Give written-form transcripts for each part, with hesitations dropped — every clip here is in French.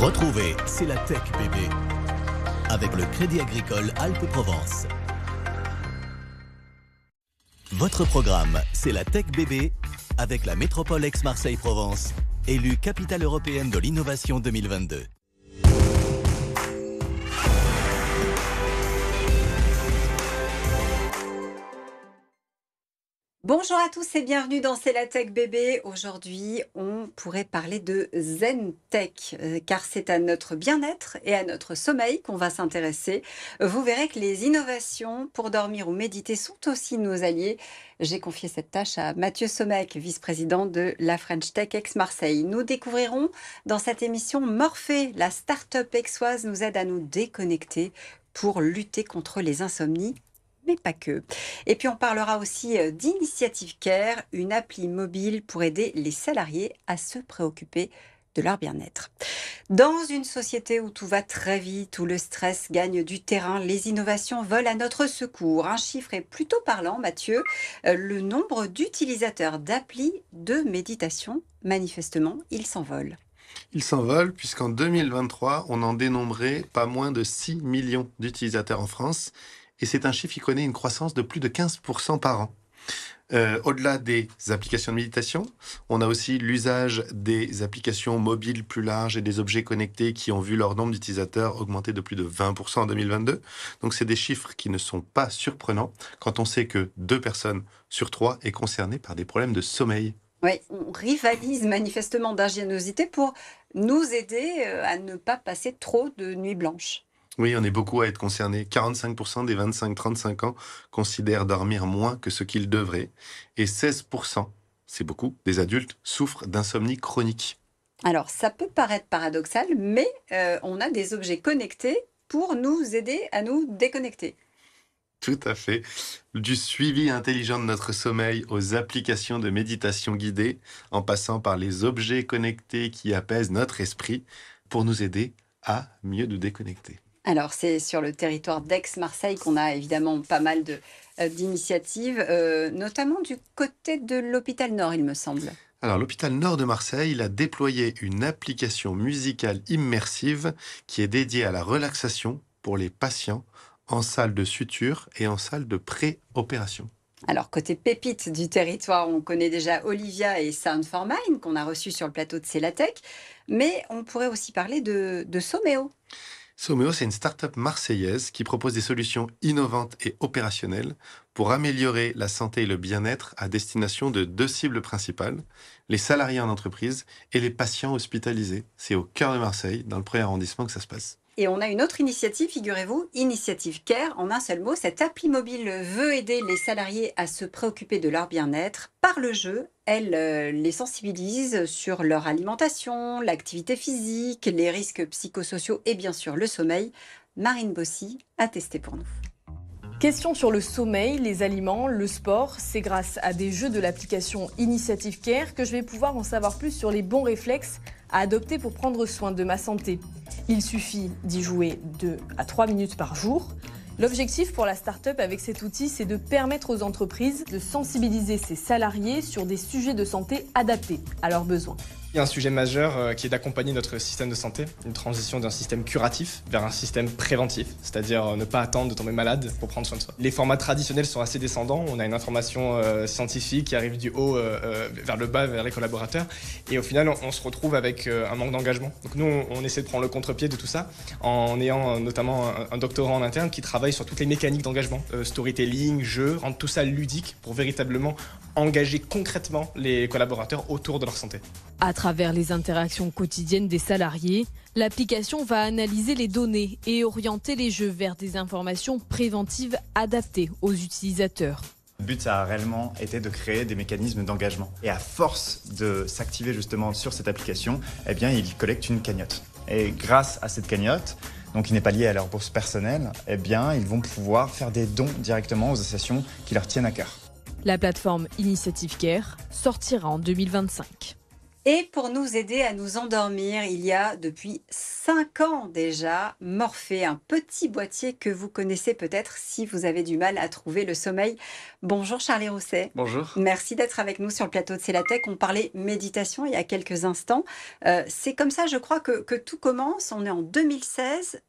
Retrouvez C'est la Tech bébé avec le Crédit Agricole Alpes-Provence. Votre programme C'est la Tech bébé avec la métropole Aix-Marseille-Provence, élue capitale européenne de l'innovation 2022. Bonjour à tous et bienvenue dans C'est la Tech bébé. Aujourd'hui, on pourrait parler de Zen Tech, car c'est à notre bien-être et à notre sommeil qu'on va s'intéresser. Vous verrez que les innovations pour dormir ou méditer sont aussi nos alliés. J'ai confié cette tâche à Mathieu Sommeck, vice-président de la French Tech Aix-Marseille. Nous découvrirons dans cette émission Morphée, la start-up aixoise nous aide à nous déconnecter pour lutter contre les insomnies. Mais pas que. Et puis on parlera aussi d'Initiative Care, une appli mobile pour aider les salariés à se préoccuper de leur bien-être. Dans une société où tout va très vite, où le stress gagne du terrain, les innovations volent à notre secours. Un chiffre est plutôt parlant, Mathieu. Le nombre d'utilisateurs d'applis de méditation, manifestement, il s'envole. Il s'envole puisqu'en 2023, on en dénombrait pas moins de 6 millions d'utilisateurs en France. Et c'est un chiffre qui connaît une croissance de plus de 15% par an. Au-delà des applications de méditation, on a aussi l'usage des applications mobiles plus larges et des objets connectés qui ont vu leur nombre d'utilisateurs augmenter de plus de 20% en 2022. Donc c'est des chiffres qui ne sont pas surprenants quand on sait que 2 personnes sur 3 est concernée par des problèmes de sommeil. Oui, on rivalise manifestement d'ingéniosité pour nous aider à ne pas passer trop de nuits blanches. Oui, on est beaucoup à être concernés. 45% des 25-35 ans considèrent dormir moins que ce qu'ils devraient. Et 16%, c'est beaucoup, des adultes souffrent d'insomnie chronique. Alors, ça peut paraître paradoxal, mais on a des objets connectés pour nous aider à nous déconnecter. Tout à fait. Du suivi intelligent de notre sommeil aux applications de méditation guidée, en passant par les objets connectés qui apaisent notre esprit pour nous aider à mieux nous déconnecter. Alors, c'est sur le territoire d'Aix-Marseille qu'on a évidemment pas mal d'initiatives, notamment du côté de l'hôpital Nord, il me semble. Alors, l'hôpital Nord de Marseille, il a déployé une application musicale immersive qui est dédiée à la relaxation pour les patients en salle de suture et en salle de pré-opération. Alors, côté pépite du territoire, on connaît déjà Olivia et Sound for Mind qu'on a reçus sur le plateau de C'est la Tech, mais on pourrait aussi parler de Someo. Someo, c'est une start-up marseillaise qui propose des solutions innovantes et opérationnelles pour améliorer la santé et le bien-être à destination de 2 cibles principales, les salariés en entreprise et les patients hospitalisés. C'est au cœur de Marseille, dans le 1er arrondissement que ça se passe. Et on a une autre initiative, figurez-vous, Initiative Care. En un seul mot, cette appli mobile veut aider les salariés à se préoccuper de leur bien-être. Par le jeu, elle les sensibilise sur leur alimentation, l'activité physique, les risques psychosociaux et bien sûr le sommeil. Marine Bossy a testé pour nous. Question sur le sommeil, les aliments, le sport. C'est grâce à des jeux de l'application Initiative Care que je vais pouvoir en savoir plus sur les bons réflexes à adopter pour prendre soin de ma santé. Il suffit d'y jouer 2 à 3 minutes par jour. L'objectif pour la start-up avec cet outil, c'est de permettre aux entreprises de sensibiliser ses salariés sur des sujets de santé adaptés à leurs besoins. Il y a un sujet majeur qui est d'accompagner notre système de santé, une transition d'un système curatif vers un système préventif, c'est-à-dire ne pas attendre de tomber malade pour prendre soin de soi. Les formats traditionnels sont assez descendants, on a une information scientifique qui arrive du haut vers le bas, vers les collaborateurs, et au final on se retrouve avec un manque d'engagement. Donc nous on essaie de prendre le contre-pied de tout ça en ayant notamment un doctorant en interne qui travaille sur toutes les mécaniques d'engagement, storytelling, jeu, rendre tout ça ludique pour véritablement engager concrètement les collaborateurs autour de leur santé. À travers les interactions quotidiennes des salariés, l'application va analyser les données et orienter les jeux vers des informations préventives adaptées aux utilisateurs. Le but, ça a réellement été de créer des mécanismes d'engagement. Et à force de s'activer justement sur cette application, eh bien, ils collectent une cagnotte. Et grâce à cette cagnotte, donc qui n'est pas liée à leur bourse personnelle, eh bien, ils vont pouvoir faire des dons directement aux associations qui leur tiennent à cœur. La plateforme Initiative Care sortira en 2025. Et pour nous aider à nous endormir, il y a depuis 5 ans déjà Morphée, un petit boîtier que vous connaissez peut-être si vous avez du mal à trouver le sommeil. Bonjour Charlie Rousset. Bonjour. Merci d'être avec nous sur le plateau de C'est la Tech. On parlait méditation il y a quelques instants. C'est comme ça, je crois, que tout commence. On est en 2016.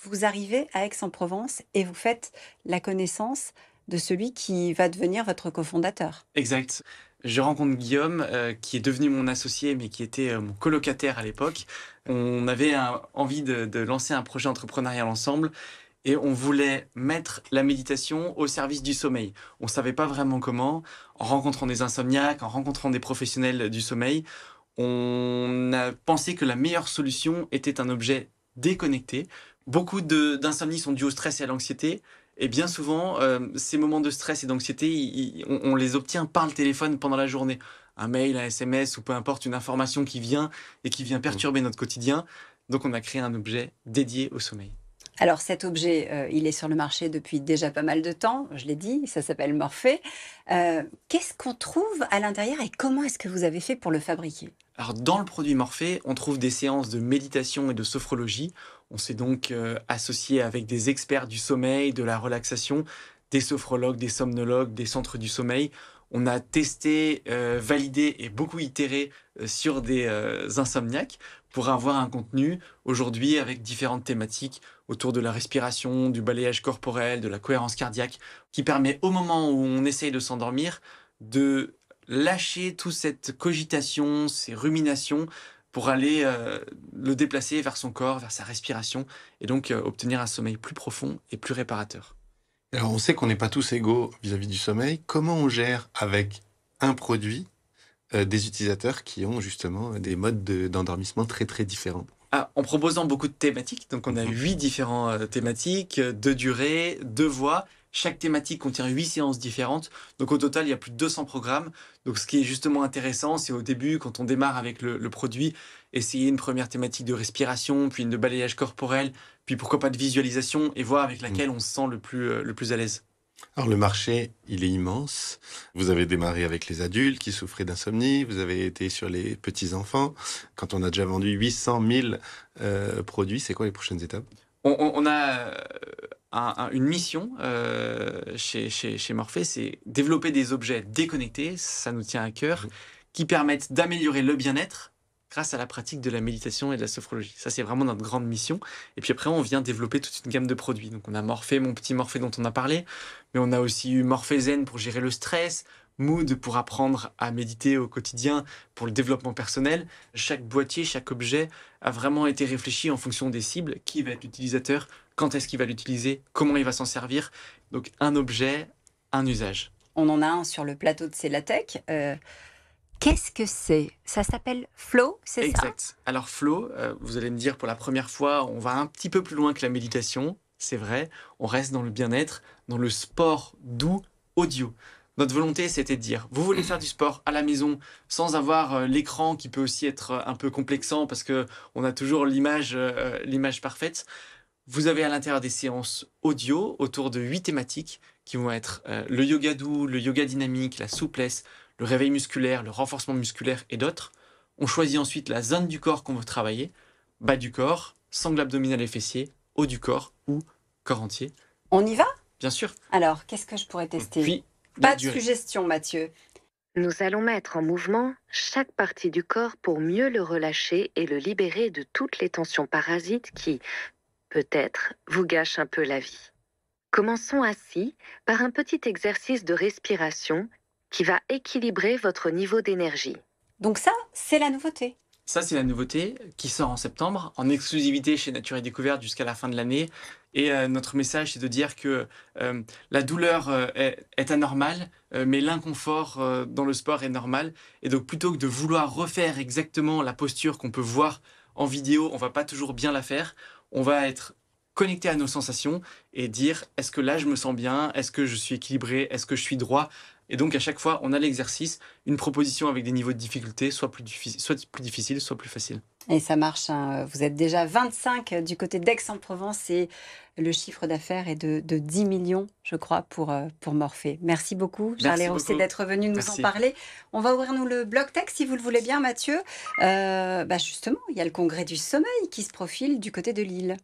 Vous arrivez à Aix-en-Provence et vous faites la connaissance de celui qui va devenir votre cofondateur. Exact. Je rencontre Guillaume, qui est devenu mon associé, mais qui était mon colocataire à l'époque. On avait envie de lancer un projet entrepreneurial ensemble et on voulait mettre la méditation au service du sommeil. On ne savait pas vraiment comment. En rencontrant des insomniaques, en rencontrant des professionnels du sommeil, on a pensé que la meilleure solution était un objet déconnecté. Beaucoup d'insomnies sont dues au stress et à l'anxiété. Et bien souvent, ces moments de stress et d'anxiété, on les obtient par le téléphone pendant la journée. Un mail, un SMS ou peu importe, une information qui vient et qui vient perturber notre quotidien. Donc on a créé un objet dédié au sommeil. Alors cet objet, il est sur le marché depuis déjà pas mal de temps, je l'ai dit, ça s'appelle Morphée. Qu'est-ce qu'on trouve à l'intérieur et comment est-ce que vous avez fait pour le fabriquer ? Alors dans le produit Morphée, on trouve des séances de méditation et de sophrologie. On s'est donc associé avec des experts du sommeil, de la relaxation, des sophrologues, des somnologues, des centres du sommeil. On a testé, validé et beaucoup itéré sur des insomniaques pour avoir un contenu aujourd'hui avec différentes thématiques autour de la respiration, du balayage corporel, de la cohérence cardiaque, qui permet au moment où on essaye de s'endormir de lâcher toute cette cogitation, ces ruminations pour aller le déplacer vers son corps, vers sa respiration et donc obtenir un sommeil plus profond et plus réparateur. Alors, on sait qu'on n'est pas tous égaux vis-à-vis du sommeil. Comment on gère avec un produit des utilisateurs qui ont justement des modes d'endormissement très très différents? En proposant beaucoup de thématiques, donc on a 8 différentes thématiques, 2 durées, 2 voix. Chaque thématique contient 8 séances différentes. Donc au total, il y a plus de 200 programmes. Donc ce qui est justement intéressant, c'est au début, quand on démarre avec le produit, essayer une première thématique de respiration, puis une de balayage corporel, puis pourquoi pas de visualisation, et voir avec laquelle on se sent le plus à l'aise. Alors le marché, il est immense. Vous avez démarré avec les adultes qui souffraient d'insomnie, vous avez été sur les petits-enfants. Quand on a déjà vendu 800 000 produits, c'est quoi les prochaines étapes? On a une mission chez Morphée, c'est développer des objets déconnectés, ça nous tient à cœur, qui permettent d'améliorer le bien-être grâce à la pratique de la méditation et de la sophrologie. Ça, c'est vraiment notre grande mission. Et puis après, on vient développer toute une gamme de produits. Donc on a Morphée, mon petit Morphée dont on a parlé, mais on a aussi eu Morphée Zen pour gérer le stress, Mood pour apprendre à méditer au quotidien, pour le développement personnel. Chaque boîtier, chaque objet a vraiment été réfléchi en fonction des cibles. Qui va être l'utilisateur? Quand est-ce qu'il va l'utiliser? Comment il va s'en servir? Donc un objet, un usage. On en a un sur le plateau de C'est la Tech. Qu'est-ce que c'est? Ça s'appelle Flow, c'est ça? Exact. Alors Flow, vous allez me dire pour la première fois, on va un petit peu plus loin que la méditation. C'est vrai, on reste dans le bien-être, dans le sport doux audio. Notre volonté, c'était de dire, vous voulez faire du sport à la maison sans avoir l'écran qui peut aussi être un peu complexant parce qu'on a toujours l'image parfaite. Vous avez à l'intérieur des séances audio autour de 8 thématiques qui vont être le yoga doux, le yoga dynamique, la souplesse, le réveil musculaire, le renforcement musculaire et d'autres. On choisit ensuite la zone du corps qu'on veut travailler, bas du corps, sangle abdominal et fessier, haut du corps ou corps entier. On y va? Bien sûr. Alors, qu'est-ce que je pourrais tester? Puis, pas de suggestion, Mathieu. Nous allons mettre en mouvement chaque partie du corps pour mieux le relâcher et le libérer de toutes les tensions parasites qui, peut-être, vous gâchent un peu la vie. Commençons ainsi par un petit exercice de respiration qui va équilibrer votre niveau d'énergie. Donc ça, c'est la nouveauté. Ça, c'est la nouveauté qui sort en septembre, en exclusivité chez Nature et Découverte jusqu'à la fin de l'année. Et notre message, c'est de dire que la douleur est anormale, mais l'inconfort dans le sport est normal. Et donc, plutôt que de vouloir refaire exactement la posture qu'on peut voir en vidéo, on va pas toujours bien la faire. On va être connecté à nos sensations et dire, est-ce que là, je me sens bien? Est-ce que je suis équilibré? Est-ce que je suis droit? Et donc, à chaque fois, on a l'exercice, une proposition avec des niveaux de difficulté, soit plus difficile, soit plus facile. Et ça marche, hein. Vous êtes déjà 25 du côté d'Aix-en-Provence et le chiffre d'affaires est de 10 millions, je crois, pour Morphée. Merci beaucoup, Charles Rousset, d'être venu nous en parler. On va ouvrir nous le bloc tech, si vous le voulez bien, Mathieu. Justement, il y a le congrès du sommeil qui se profile du côté de Lille.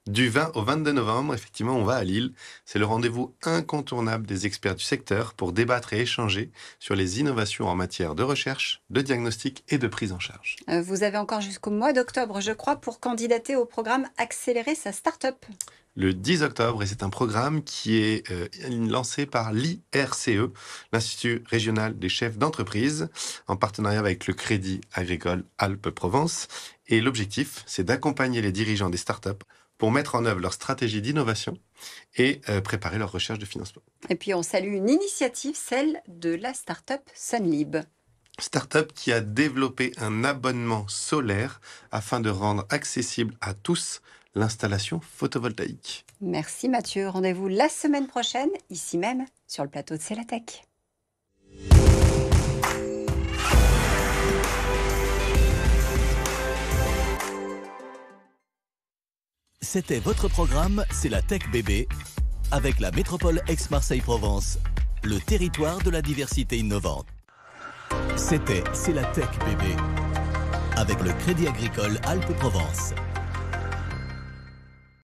Du 20 au 22 novembre, effectivement, on va à Lille. C'est le rendez-vous incontournable des experts du secteur pour débattre et échanger sur les innovations en matière de recherche, de diagnostic et de prise en charge. Vous avez encore jusqu'au mois d'octobre, je crois, pour candidater au programme Accélérer sa start-up. Le 10 octobre, et c'est un programme qui est lancé par l'IRCE, l'Institut régional des chefs d'entreprise, en partenariat avec le Crédit agricole Alpes-Provence. Et l'objectif, c'est d'accompagner les dirigeants des startups pour mettre en œuvre leur stratégie d'innovation et préparer leur recherche de financement. Et puis on salue une initiative, celle de la start-up Sunlib. Start-up qui a développé un abonnement solaire afin de rendre accessible à tous l'installation photovoltaïque. Merci Mathieu. Rendez-vous la semaine prochaine, ici même, sur le plateau de C'est la Tech. C'était votre programme, c'est la Tech Bébé, avec la métropole Aix-Marseille-Provence, le territoire de la diversité innovante. C'était C'est la Tech Bébé, avec le Crédit agricole Alpes-Provence.